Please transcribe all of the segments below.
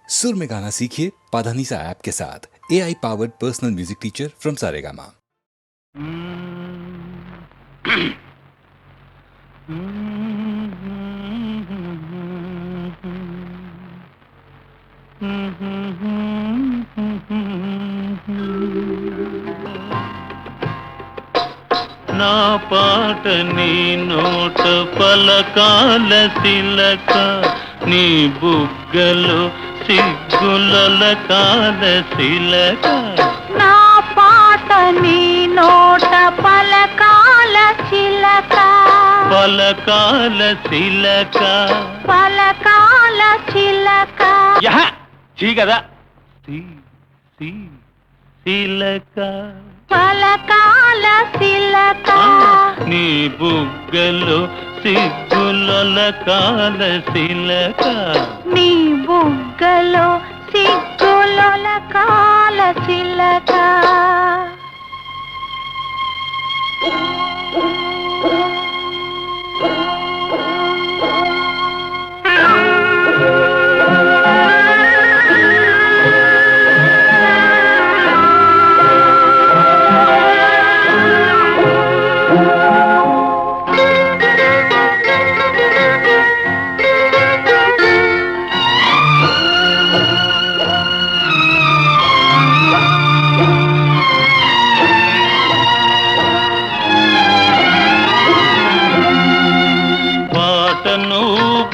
सुर में गाना सीखिए पाधानीसा ऐप के साथ। AI powered personal music teacher from Saregama. నా పాట నీ నోట పలకాల తిలక, నీ బుగ్గలు సిగ్గుల కాల శిలక. నా పాట నీ నోట పలకాల చిలక, పలకాల శిలక, పలకాల చిలక. యహ చీ కదా, శిలక, పలకాల శిలక. నీ బుగ్గలు సిగ్గుల కాల శిలక, నీ బుగ్గలో సిగ్గుల కాల చిలక.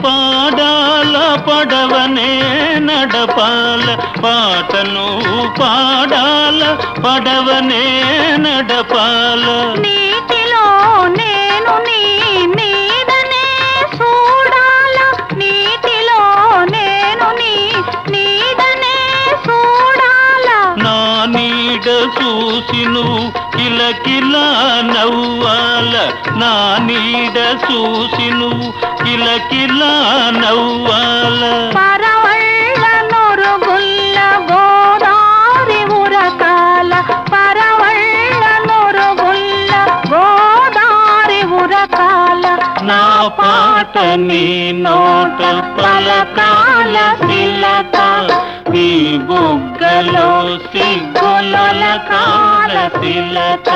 పాడాల పడవనే నడపాల, పాటను పాడాల పడవనే నడపాల. నీటిలో నేను నీ నీడనే చూడాల, నీటిలో నేను నీ నీడనే చూడాల. నా నీడ చూసి నువ్వు కిలకిలా నవ్వాల, నా నీడ చూసి నువ్వు కిలకిలా నవ్వాల. పరవళ్ళ నొరుగుల్ల గోదారి ఉరకాల, పరవళ్ళ నొరుగుల్ల గోదారి ఉరకాల. నా పాట నీ నోట పలకాల శిలక, నీ బుగ్గలో సిగ్గుల కాల శిలక.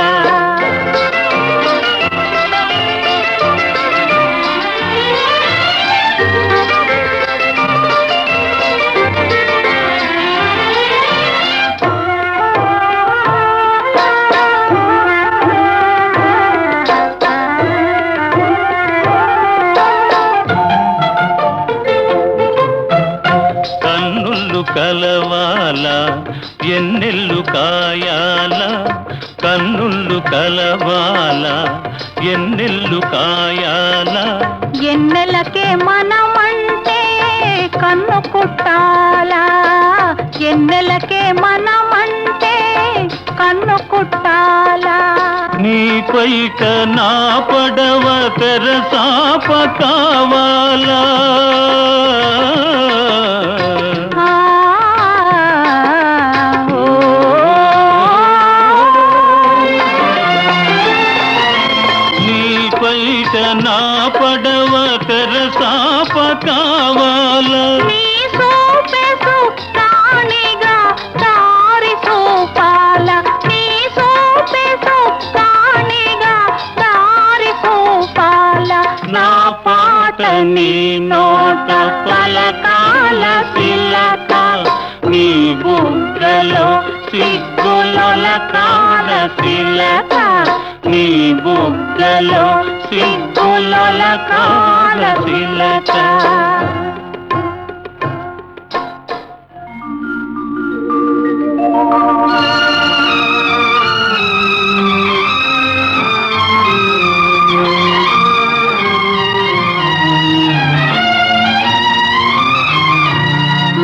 కలవాల ఎన్నెల్లు కాయాల, కన్నుళ్ళు కలవాల ఎన్నెల్లు కాయాల. ఎన్నెలకే మనమంటే కన్ను కుట్టాలా, ఎన్నెలకే మనమంటే కన్ను కుట్టాలా. నీ పైట నా పడవ తెరసాప కావాలా, నా పడవ తెరసాప కావాల. నీ సోపే సుక్కానిగా దారి సోపాల, నీ సోపే సుక్కానిగా దారి సోపాల. నా పాట నీ నోట పలకాల శిలక, నీ బుగ్గలో సిగ్గుల కాల శిలక, నీ బుగ్గలో సిగ్గుల కాల శిలక.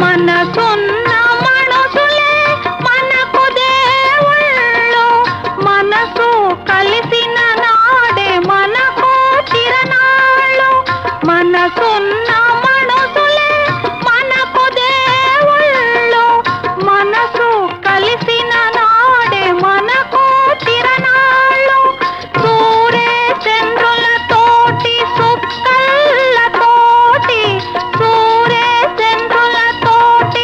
మనసున్న మనుషులే మనకు దేవుళ్ళు, మనసు కలిసిన నాడే మనకు తిరణాళ్ళు. మనసున్న మనుషులే మనకు దేవుళ్ళు, మనసు కలిసిన నాడే మనకు తిరణాళ్ళు. సూర్య చంద్రులతోటి సుక్కలతోటి, సూర్య చంద్రులతోటి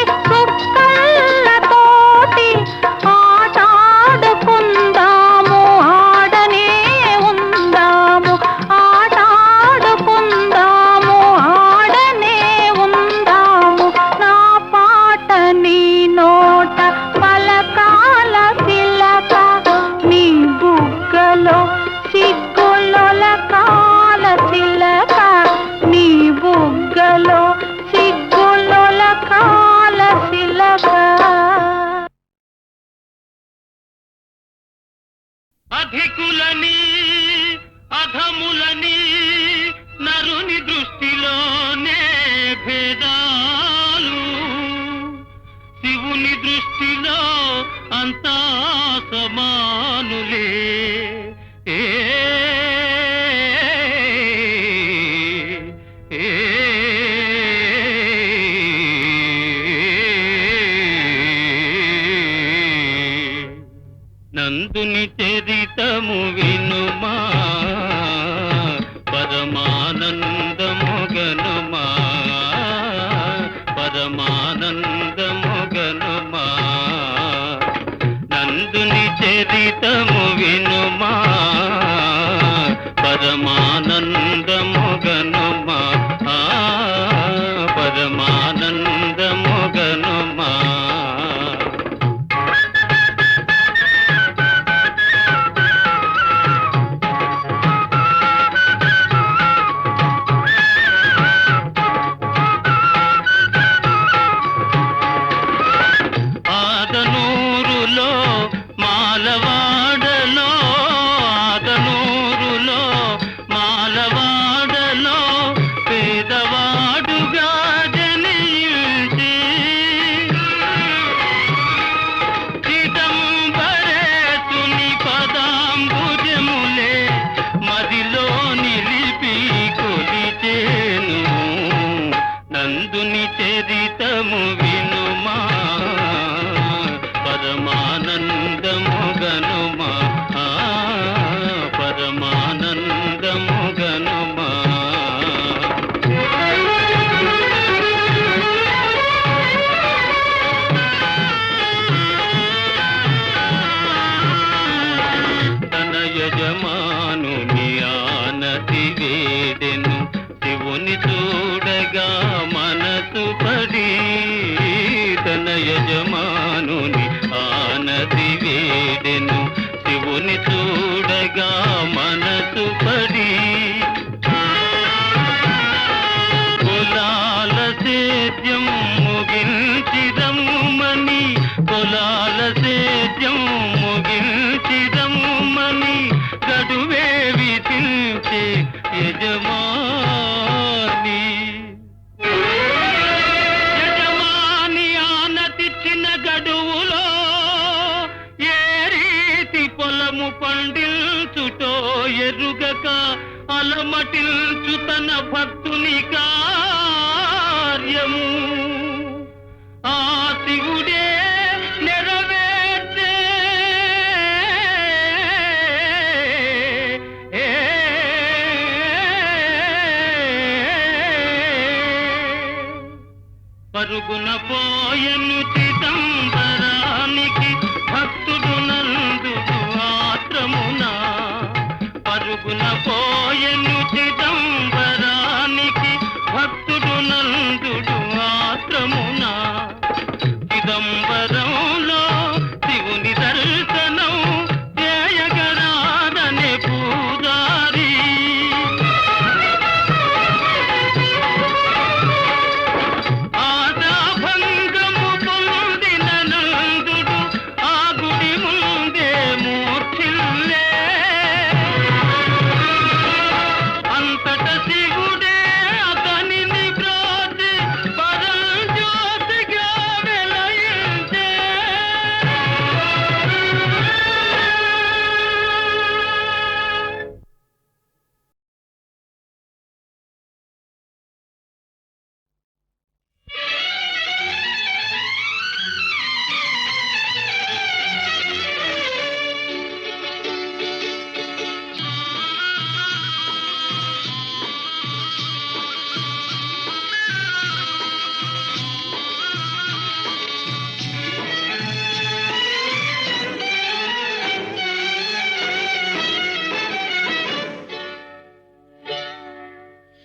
శివుని దృష్టిలో అంతా సమానులే. ఏ నందుని చరితము వినుమా, పరమానందము గనుమా, పరమానందము గనుమా. నందుని చరితము వినుమా, పరమానందము గనుమా, పరమానందము గనుమా. ఆదనూరులో మాలవాడలో, ఆదనూరులో మాలవాడలో పేదవాడుగా జనించి చిదంబరేశుని పదాంబుజములే మదిలో నిలిపి కొలిచేను. నందుని చరితము వినుమా, పరమానందము గనుమా, పరమానందము గనుమా. తన యజమానుని ఆనతి వేదెను, శివుని చూడగా మనసు పడి. తన యజమానుని ఆనతి వేదెను, శివుని చూడగా మనసు పడి. కులాల సేద్యం ముగించిదమ్మని, కులాల సేద్యం ముగించిదమ్మని గడువే విధించే యజమాని. యజమాని ఆనతిచ్చిన గడువులో ఏ రీతి పొలము పండిల్చుటో ఎరుగక అలమటిల్చు తన భక్తుని కార్యము. ఆ శివుడే నెరవేర్చే పరుగున పోయను చిదంబరానికి భక్తుడు నందుడు ఆత్రమున. పరుగున పోయను చిదంబరానికి భక్తుడు నందుడు ఆత్రమున. చిదంబరంలో శివుని దర్శనం చేయగరాదనే పూజారి. ఆశాభంగము పొందిన నందుడు ఆ గుడి ముందే మూర్ఛిల్లే. అంతట శివుడే అతనిని బ్రోచి పరంజ్యోతిగా వెలయించే.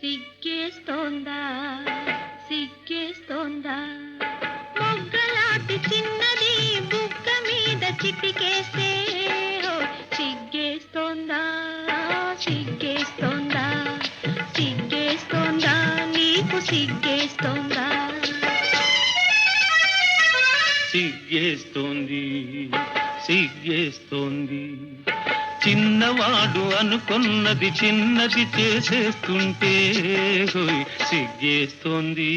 సిగ్గేస్తోందా, సిగ్గేస్తోందా, మొగ్గలాంటి చిన్నది బుగ్గ మీద చిటికేస్తే. సిగ్గేస్తోందా, సిగ్గేస్తోందా, సిగ్గేస్తోందా, నీకు సిగ్గేస్తోందా. సిగ్గేస్తోంది, సిగ్గేస్తోంది, చిన్నవాడు అనుకున్నది చిన్నది చేసేస్తుంటే హోయ్ సిగ్గేస్తోంది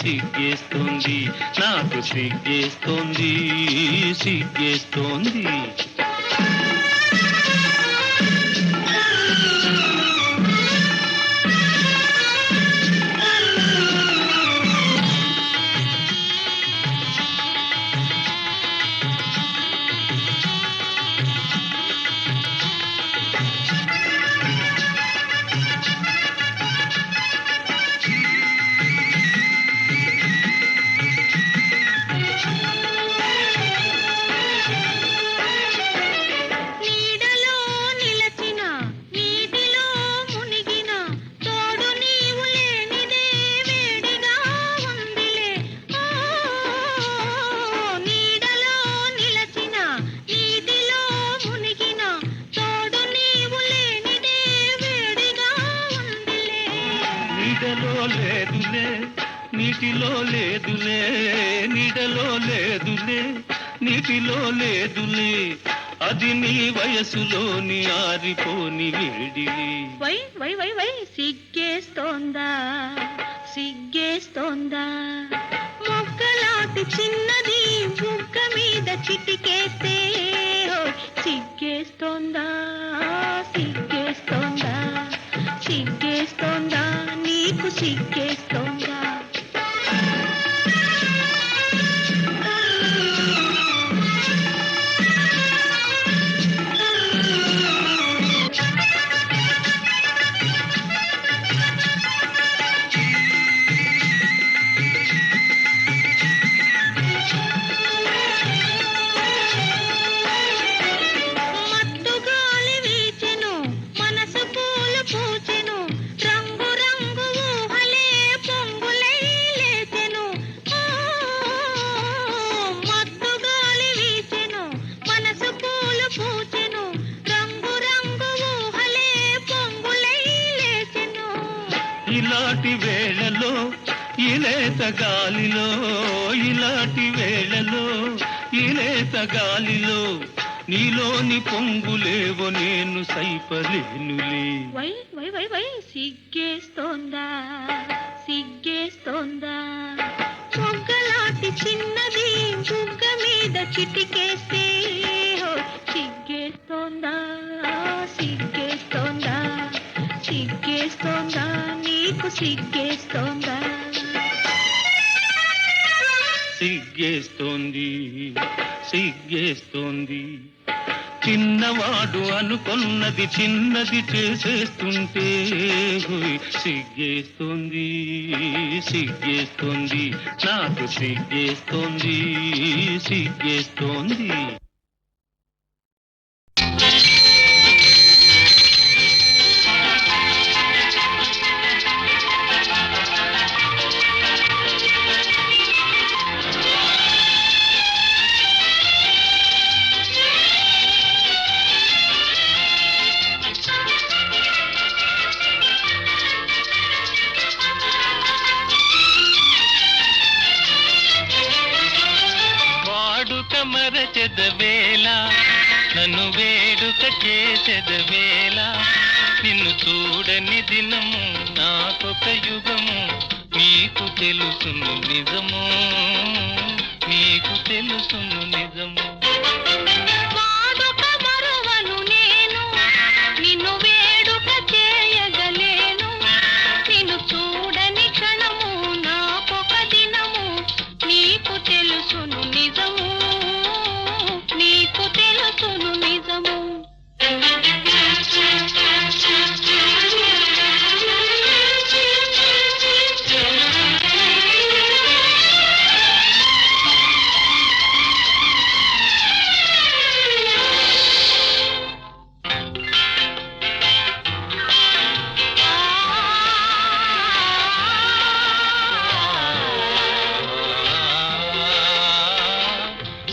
సిగ్గేస్తోంది నాకు సిగ్గేస్తోంది సిగ్గేస్తోంది. నీడలో నిలచిన నీటిలో మునిగిన తోడు నీవు లేనిదే వేడిగా ఉందిలే. ఓ నీడలో నిలచిన నీటిలో మునిగిన తోడు నీవు లేనిదే వేడిగా ఉందిలే. నీడలో లేదులే నీటిలో లేదులే నీడలో లేదులే నీటిలో లేదులే అది నీ వయసులోని ఆరిపోని వేడిలే. వై వై వై వై సిగ్గేస్తోందా సిగ్గేస్తోందా మొగ్గలాంటి చిన్నది బుగ్గ మీద చిటికేస్తే ఓయ్ సిగ్గేస్తోందా సిగ్గేస్తోందా సిగ్గేస్తోందా నీకు సిగ్గేస్తోందా. మత్తు గాలి వీచెను మనసు పూలు పూచెను రంగు రంగు ఊహలే పొంగులై లేచెను. ఓ మత్తు గాలి వీచెను మనసు పూలు పూచెను రంగు రంగు ఊహలే పొంగులై లేచెను. ఇలాంటి వేళలో ఇలేత గాలిలో ఇలాంటి వేళలో ఇలేత గాలిలో నీలోని పొంగులేవో నేను సైపలేనులే. వై వై వై వై సిగ్గేస్తోందా సిగ్గేస్తోందా మొగ్గలాంటి చిన్నది బుగ్గ మీద చిటికేస్తే ఓయ్ సిగ్గేస్తోందా సిగ్గేస్తోందా సిగ్గేస్తోందా నీకు సిగ్గేస్తోందా. సిగ్గేస్తోంది సిగ్గేస్తోంది చిన్నవాడు అనుకున్నది చిన్నది చేసేస్తుంటే హోయ్ సిగ్గేస్తోంది సిగ్గేస్తోంది నాకు సిగ్గేస్తోంది సిగ్గేస్తోంది. వాడుక మరచెదవేళ నన్ను వేడుక చేసెదవేళ నిన్ను చూడని దినము నాకొక యుగము నీకు తెలుసును నిజము నీకు తెలుసును నిజము. వాడుక మరువను నేను నిన్ను వేడుక చేయగలేను నిన్ను చూడని క్షణము నాకొక దినము నీకు తెలుసును నిజము నీకు తెలుసును నిజము.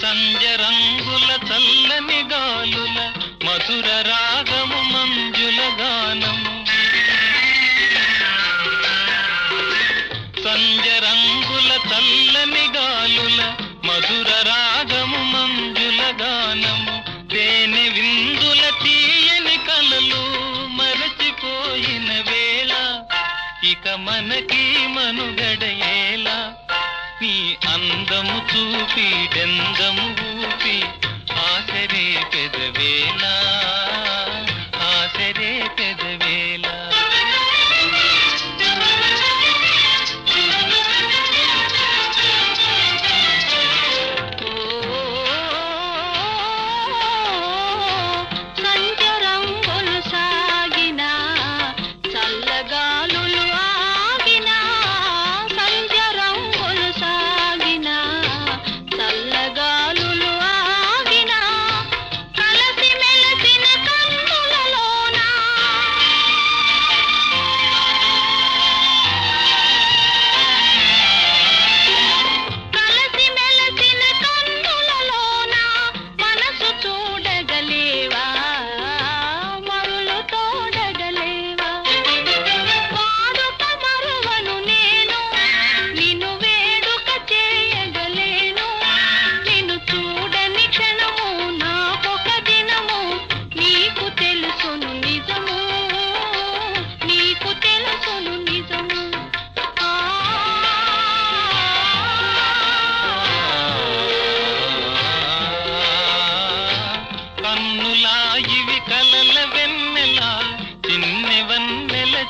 సంజరంగుల చల్లని గాలుల మధుర రాగము మంజుల గానము సంజరంగుల చల్లని గాలుల మధుర రాగము మంజుల గానము తేనె విందుల మనకి మనుగడయేలా నీ అందము చూపి డెందము ఊపి ఆసరే పెదవేలా ఆసరే పెదవేలా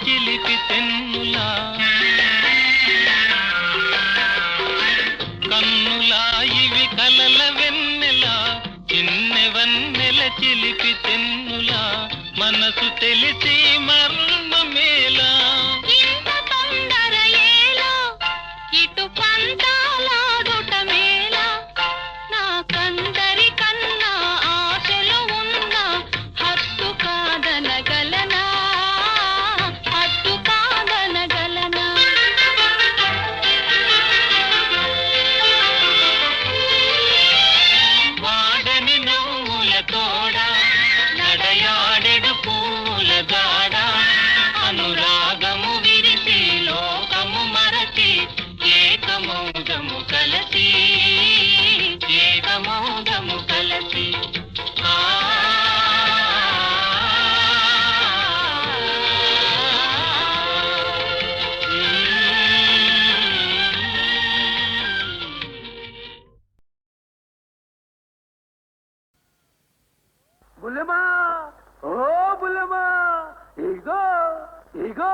చిలిపి తెన్నులా కన్నులా ఇవి కలల వెన్నెలా చిన్నెవన్నెల చిలిపి తెన్నులా మనసు తెలిసి మర్మమేలా ఇంత తొందర ఏలా ఇటు పంతాలాడుట మేలా నాకందరి కన్నా ఆశలు ఉన్న హద్దు కాదనగలనా హద్దు కాదనగలనా వాడని నవ్వుల తోడ నడయాడెడు పూల దాడ అనురాగము విరిసి లోకము మరచి ఏకమౌదము కలసి ఏకమౌదము కలసి బుల్లెమా ఓ బుల్లెమా ఇగో ఇగో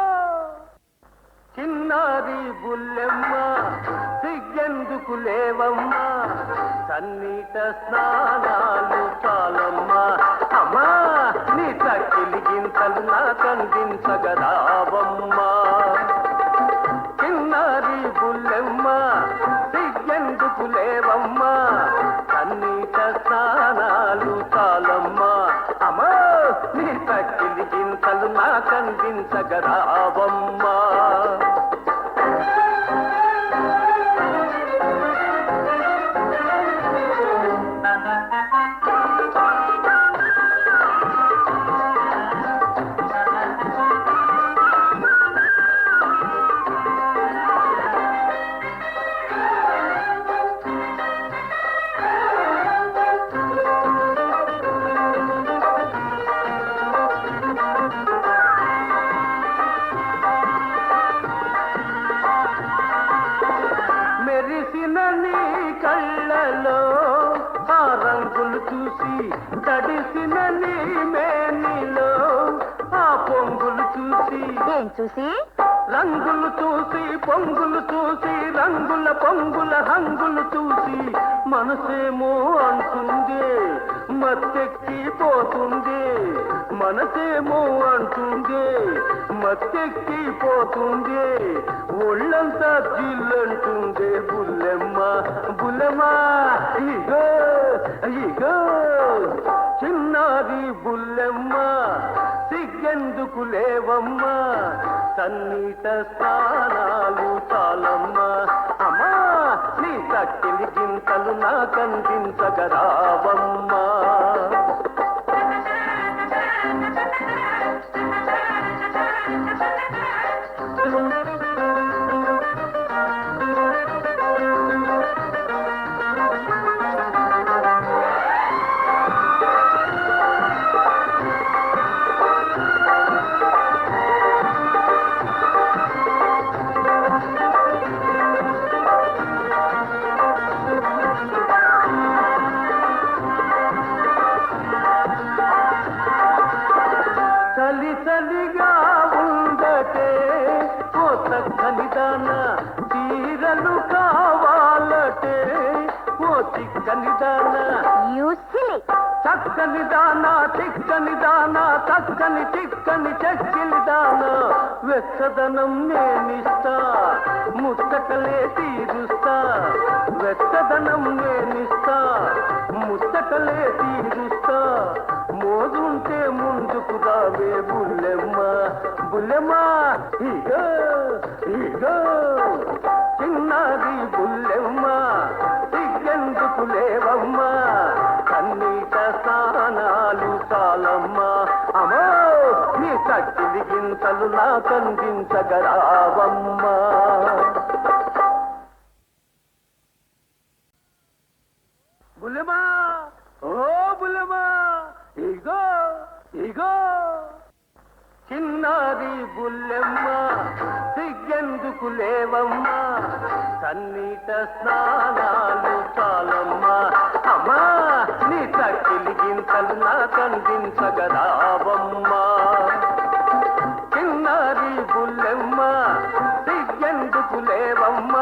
చిన్నారి బుల్లెమ్మ సిగ్గెందుకు లేవమ్మా సన్నీట స్నానాలు చాలమ్మా అమ్మా నీ చక్కిలి గింతలు నాకందించగరావమ్మా చిన్నారి బుల్లెమ్మ సిగ్గెందుకు లేవమ్మా సన్నీట స్నానాలు చాలమ్మా అమ్మా నీ చక్కిలి గింతలు నాకందించగరావమ్మా మెరిసిన నీ కళ్ళలో ఆ రంగులు చూసి తడిసిన నీ మేనిలో ఆ పొంగులు చూసి ఏం చూసి రంగులు చూసి పొంగులు చూసి రంగుల పొంగుల హంగులు చూసి మనసేమో అంటుంది మత్తెక్కి పోతుంది మనసేమో అంటుంది మత్తెక్కి పోతుంది ఒళ్ళంతా జిల్లంటుంది బుల్లెమ్మ బుల్లెమ్మ ఇగో ఇగో చిన్నారి బుల్లెమ్మ సిగ్గెందుకు లేవమ్మా సన్నీట స్నానాలు చాలమ్మా అమ్మా నీ చక్కిలి గింతలు నాకందించగరావమ్మా చిక్కని దానా యూసిలి చక్కని దానా చిక్కని దానా చక్కని చిక్కని చెక్కిలి దానా వెచ్చదనం నేనిస్తా ముచ్చటలే తీరుస్తా వెచ్చదనం నేనిస్తా ముచ్చటలే తీరుస్తా మోజుంటే ముందుకు రావే బుల్లెమ్మ బుల్లెమ్మ ఇగో ఇగో చిన్నది బుల్లెమ్మ సిగ్గెందుకు లేవమ్మ కన్నీట స్నానాలు చాలమ్మ అమ్మో నీ చక్కిలి గింతలు నాకందించగరావమ్మ బుల్లెమ్మ ఓ బుల్లెమ్మ ఇగో ఇగో చిన్నది బుల్లెమ్మ సిగ్గెందుకు లేవమ్మ కన్నీట స్నానాలు చాలమ్మ అమ్మా నీ చక్కిలి గింతలు నాకందించగరావమ్మ చిన్నది బుల్లెమ్మ సిగ్గెందుకు లేవమ్మ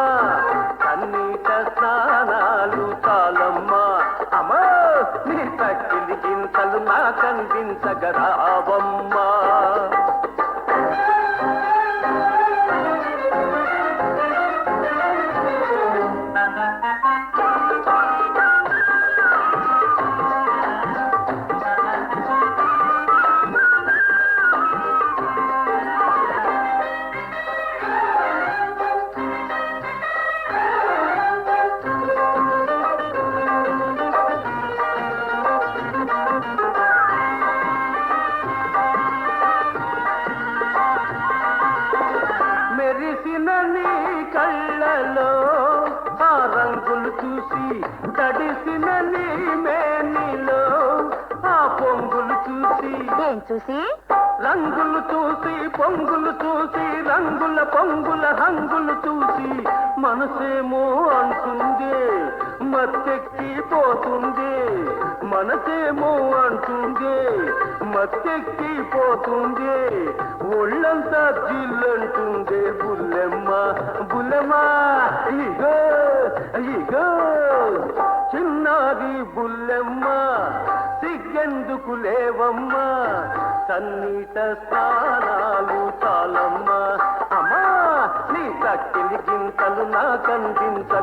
కన్నీట స్నానాలు చాలమ్మ అమ్మా నీ చక్కిలి గింతలు నాకందించగరావమ్మ మెరిసిన నీ కళ్ళలో ఆ రంగులు చూసి తడిసిన నీ మేనిలో ఆ పొంగులు చూసి ఏం చూసి రంగులు చూసి పొంగులు చూసి రంగుల పొంగుల హంగులు చూసి మనసేమో అంటుంది మత్తెక్కిపోతుంది మనసేమో అంటుంది మత్తెక్కిపోతుంది ఒళ్ళంతా జిల్లంటుంది బుల్లెమ్మ బుల్లెమ్మ ఇగో ఇగో చిన్నది బుల్లెమ్మ సిగ్గెందుకు లేవమ్మ సన్నీట స్నానాలు చాలమ్మ అమ్మా నీ చక్కిలి గింతలు నాకందించగరావమ్మ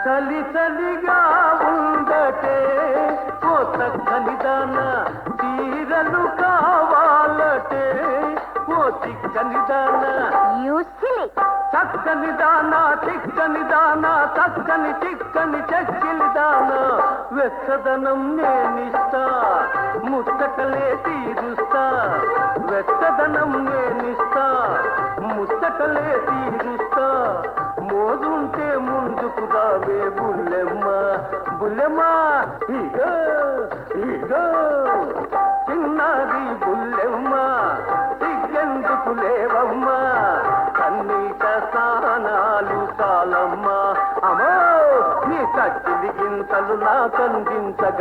చలి చలిగా ఉండటే ఓ చక్కని దానా తీరలు కావాలటే ఓ చిక్కని దానా యూసిలి చక్కని దానా చిక్కని దానా చక్కని చిక్కని చెక్కిలి దానా వెచ్చదనం నేనిస్తా ముచ్చటలే తీరుస్తా వెచ్చదనం నేనిస్తా ముచ్చటలే తీరుస్తా మోజుంటే ముందుకు రావే బుల్లెమ్మ బుల్లెమ్మ ఇగో ఇగో చిన్నది బుల్లెమ్మ సిగ్గెందుకు లేవమ్మ కన్నీట స్నానాలు చాలమ్మ అమ్మో నీ చక్కిలి గింతలు నాకందించగరావమ్మ